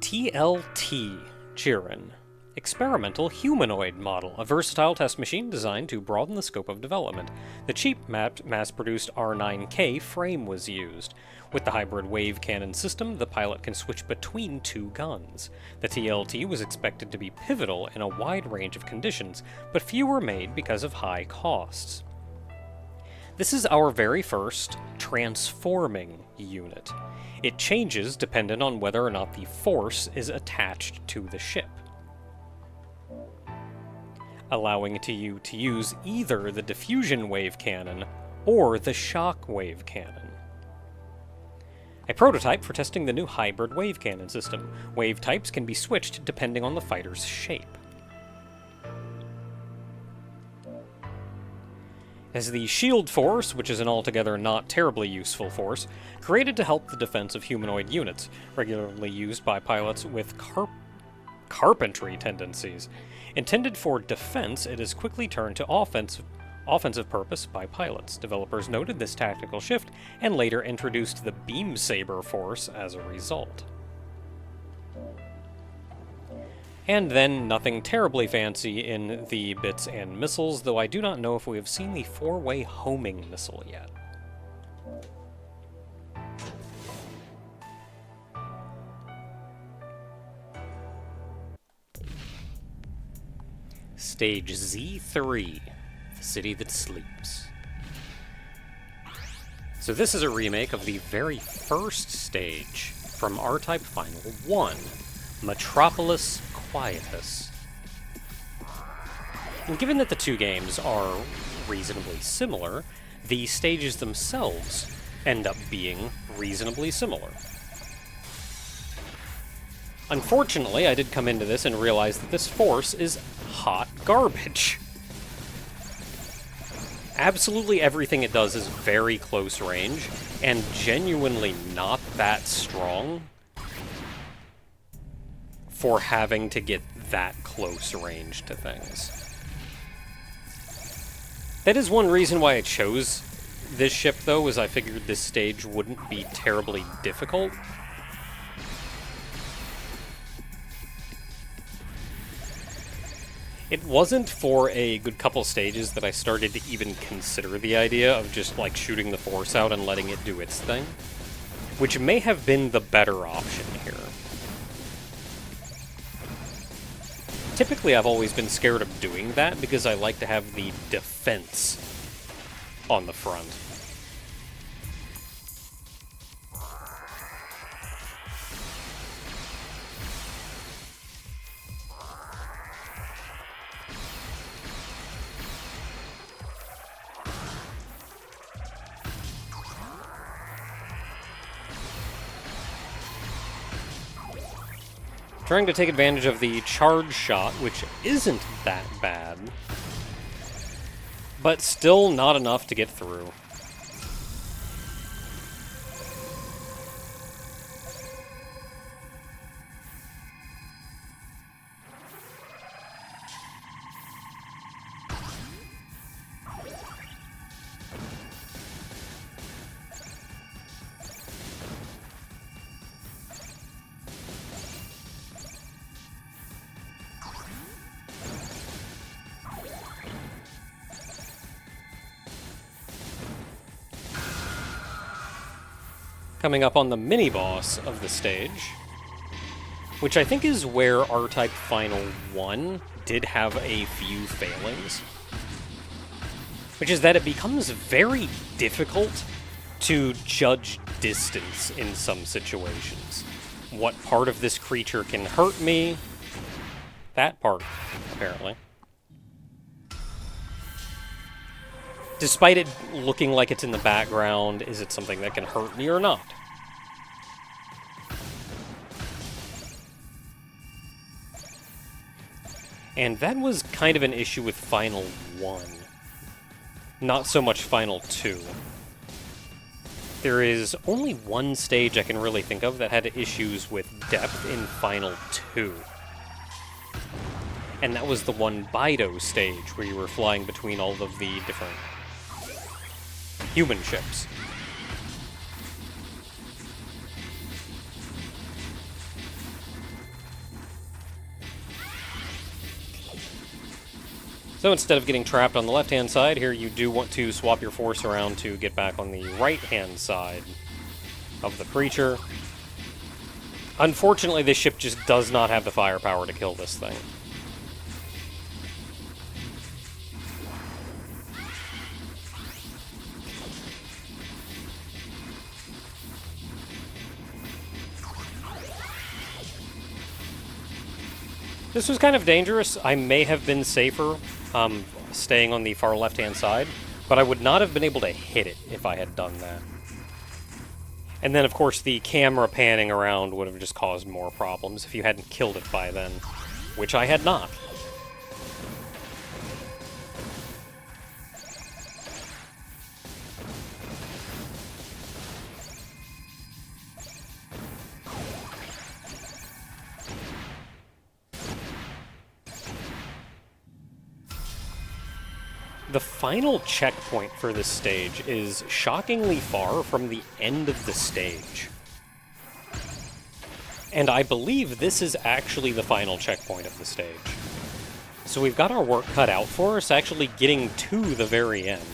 TLT Jiren. Experimental humanoid model, a versatile test machine designed to broaden the scope of development. The cheap mass-produced R9K frame was used. With the hybrid wave cannon system, the pilot can switch between two guns. The TLT was expected to be pivotal in a wide range of conditions, but few were made because of high costs. This is our very first transforming unit. It changes dependent on whether or not the force is attached to the ship, allowing you to use either the diffusion wave cannon or the shock wave cannon. A prototype for testing the new hybrid wave cannon system. Wave types can be switched depending on the fighter's shape. As the Shield Force, which is an altogether not terribly useful force, created to help the defense of humanoid units, regularly used by pilots with carpentry tendencies. Intended for defense, it has quickly turned to offensive purpose by pilots. Developers noted this tactical shift and later introduced the Beam Saber Force as a result. And then nothing terribly fancy in the bits and missiles, though I do not know if we have seen the four-way homing missile yet. Stage Z3, the city that sleeps. So this is a remake of the very first stage from R-Type Final 1, Metropolis Quietus. And given that the two games are reasonably similar, the stages themselves end up being reasonably similar. Unfortunately, I did come into this and realize that this force is hot garbage. Absolutely everything it does is very close range, and genuinely not that strong for having to get that close range to things. That is one reason why I chose this ship, though, is I figured this stage wouldn't be terribly difficult. It wasn't for a good couple stages that I started to even consider the idea of just, like, shooting the force out and letting it do its thing, which may have been the better option here. Typically, I've always been scared of doing that because I like to have the defense on the front. Trying to take advantage of the charge shot, which isn't that bad, but still not enough to get through. Coming up on the mini-boss of the stage, which I think is where R-Type Final 1 did have a few failings, which is that it becomes very difficult to judge distance in some situations. What part of this creature can hurt me? That part, apparently. Despite it looking like it's in the background, is it something that can hurt me or not? And that was kind of an issue with Final 1. Not so much Final 2. There is only one stage I can really think of that had issues with depth in Final 2. And that was the one Bido stage, where you were flying between all of the different human ships. So instead of getting trapped on the left-hand side, here you do want to swap your force around to get back on the right-hand side of the creature. Unfortunately, this ship just does not have the firepower to kill this thing. This was kind of dangerous. I may have been safer staying on the far left-hand side, but I would not have been able to hit it if I had done that. And then, of course, the camera panning around would have just caused more problems if you hadn't killed it by then, which I had not. The final checkpoint for this stage is shockingly far from the end of the stage. And I believe this is actually the final checkpoint of the stage. So we've got our work cut out for us actually getting to the very end.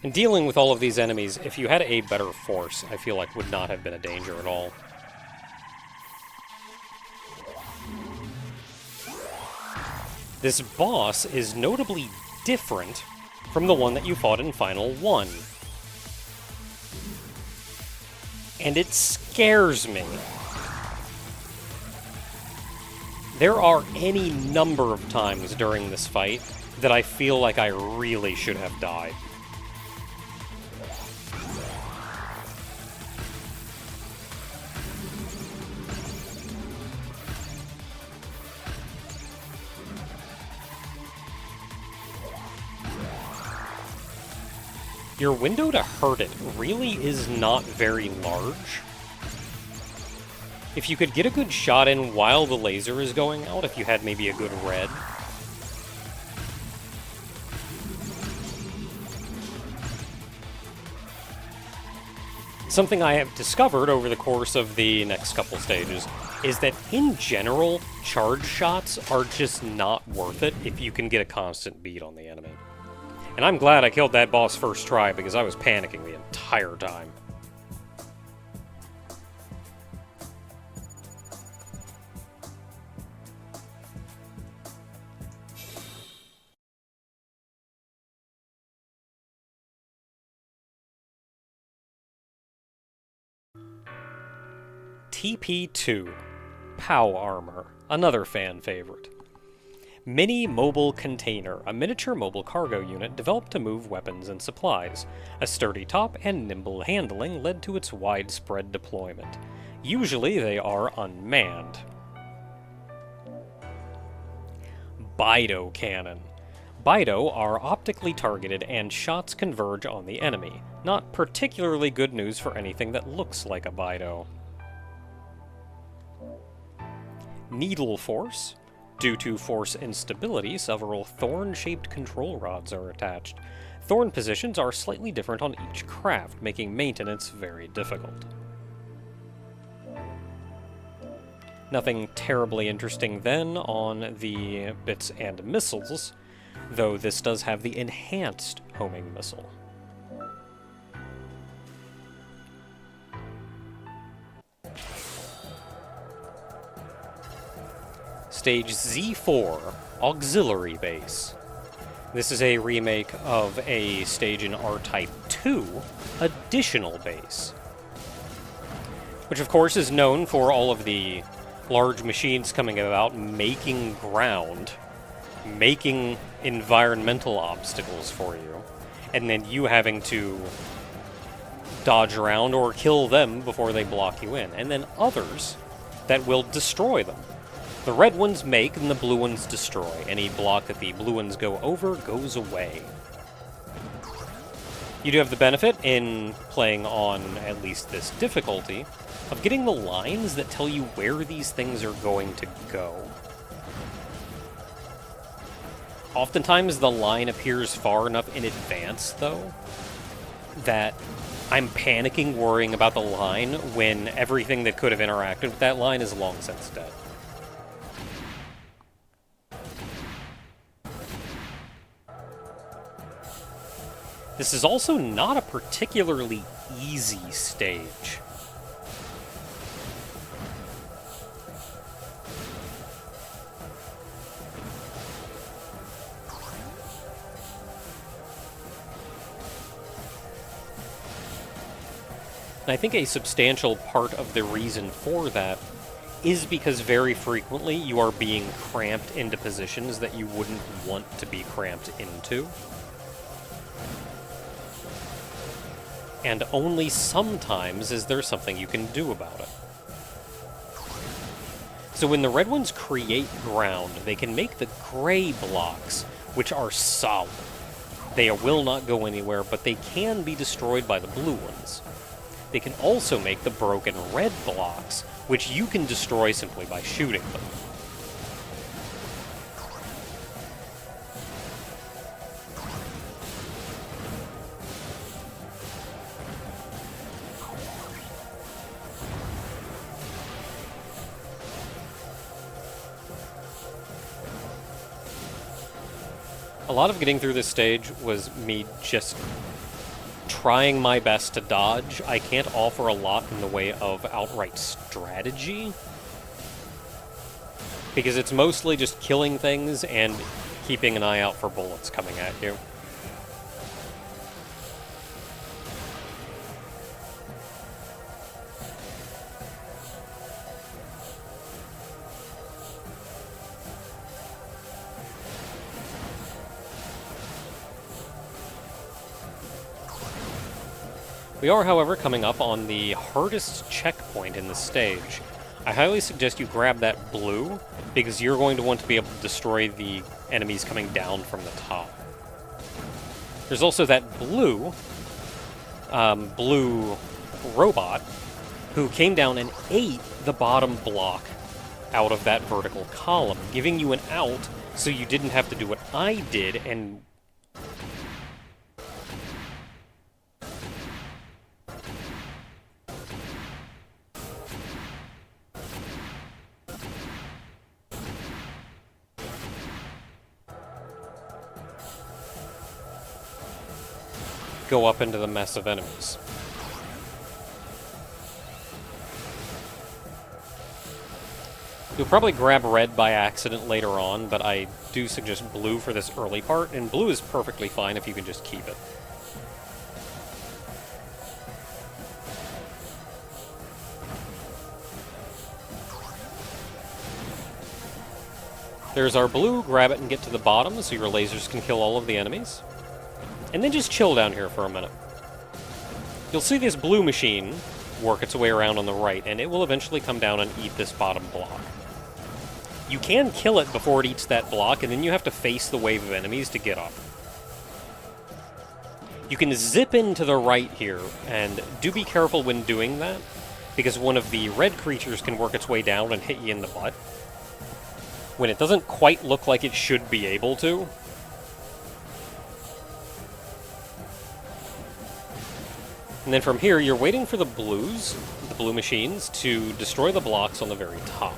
And dealing with all of these enemies, if you had a better force, I feel like would not have been a danger at all. This boss is notably different from the one that you fought in Final 1. And it scares me. There are any number of times during this fight that I feel like I really should have died. Your window to hurt it really is not very large. If you could get a good shot in while the laser is going out, if you had maybe a good red. Something I have discovered over the course of the next couple stages is that in general, charge shots are just not worth it if you can get a constant beat on the enemy. And I'm glad I killed that boss first try, because I was panicking the entire time. TP2, POW Armor, another fan favorite. Mini Mobile Container, a miniature mobile cargo unit developed to move weapons and supplies. A sturdy top and nimble handling led to its widespread deployment. Usually they are unmanned. Bido Cannon. Bido are optically targeted and shots converge on the enemy. Not particularly good news for anything that looks like a Bido. Needle Force. Due to force instability, several thorn-shaped control rods are attached. Thorn positions are slightly different on each craft, making maintenance very difficult. Nothing terribly interesting then on the bits and missiles, though this does have the enhanced homing missile. Stage Z4, Auxiliary Base. This is a remake of a stage in R-Type 2, Additional Base. Which of course is known for all of the large machines coming about, making ground, making environmental obstacles for you, and then you having to dodge around or kill them before they block you in, and then others that will destroy them. The red ones make, and the blue ones destroy. Any block that the blue ones go over goes away. You do have the benefit, in playing on at least this difficulty, of getting the lines that tell you where these things are going to go. Oftentimes the line appears far enough in advance, though, that I'm panicking worrying about the line when everything that could have interacted with that line is long since dead. This is also not a particularly easy stage. And I think a substantial part of the reason for that is because very frequently you are being cramped into positions that you wouldn't want to be cramped into. And only sometimes is there something you can do about it. So when the red ones create ground, they can make the gray blocks, which are solid. They will not go anywhere, but they can be destroyed by the blue ones. They can also make the broken red blocks, which you can destroy simply by shooting them. A lot of getting through this stage was me just trying my best to dodge. I can't offer a lot in the way of outright strategy, because it's mostly just killing things and keeping an eye out for bullets coming at you. We are, however, coming up on the hardest checkpoint in the stage. I highly suggest you grab that blue, because you're going to want to be able to destroy the enemies coming down from the top. There's also that blue robot who came down and ate the bottom block out of that vertical column, giving you an out so you didn't have to do what I did and go up into the mess of enemies. You'll probably grab red by accident later on, but I do suggest blue for this early part, and blue is perfectly fine if you can just keep it. There's our blue, grab it and get to the bottom so your lasers can kill all of the enemies. And then just chill down here for a minute. You'll see this blue machine work its way around on the right, and it will eventually come down and eat this bottom block. You can kill it before it eats that block, and then you have to face the wave of enemies to get up. You can zip into the right here, and do be careful when doing that, because one of the red creatures can work its way down and hit you in the butt, when it doesn't quite look like it should be able to. And then from here, you're waiting for the blue machines, to destroy the blocks on the very top.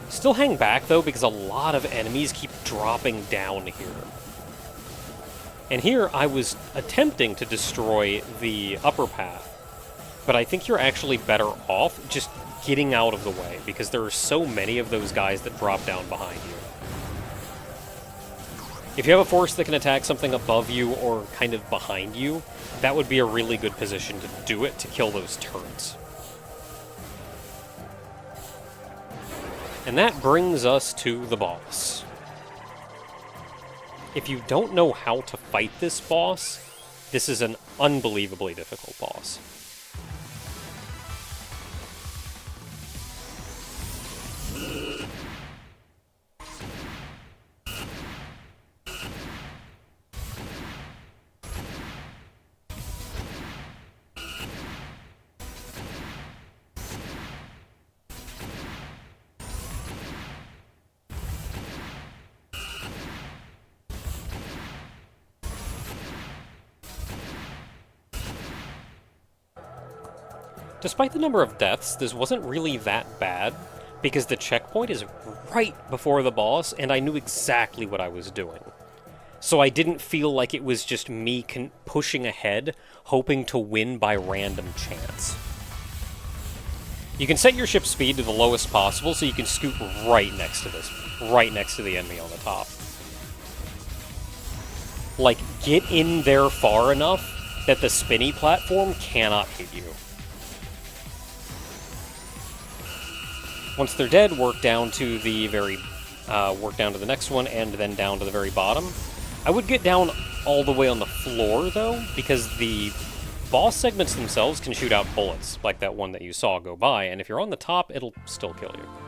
Still hang back, though, because a lot of enemies keep dropping down here. And here, I was attempting to destroy the upper path, but I think you're actually better off just getting out of the way, because there are so many of those guys that drop down behind you. If you have a force that can attack something above you or kind of behind you, that would be a really good position to do it, to kill those turrets. And that brings us to the boss. If you don't know how to fight this boss, this is an unbelievably difficult boss. Despite the number of deaths, this wasn't really that bad, because the checkpoint is right before the boss, and I knew exactly what I was doing. So I didn't feel like it was just me pushing ahead, hoping to win by random chance. You can set your ship's speed to the lowest possible, so you can scoot right next to the enemy on the top. Like, get in there far enough that the spinny platform cannot hit you. Once they're dead, work down to the next one, and then down to the very bottom. I would get down all the way on the floor, though, because the boss segments themselves can shoot out bullets, like that one that you saw go by, and if you're on the top, it'll still kill you.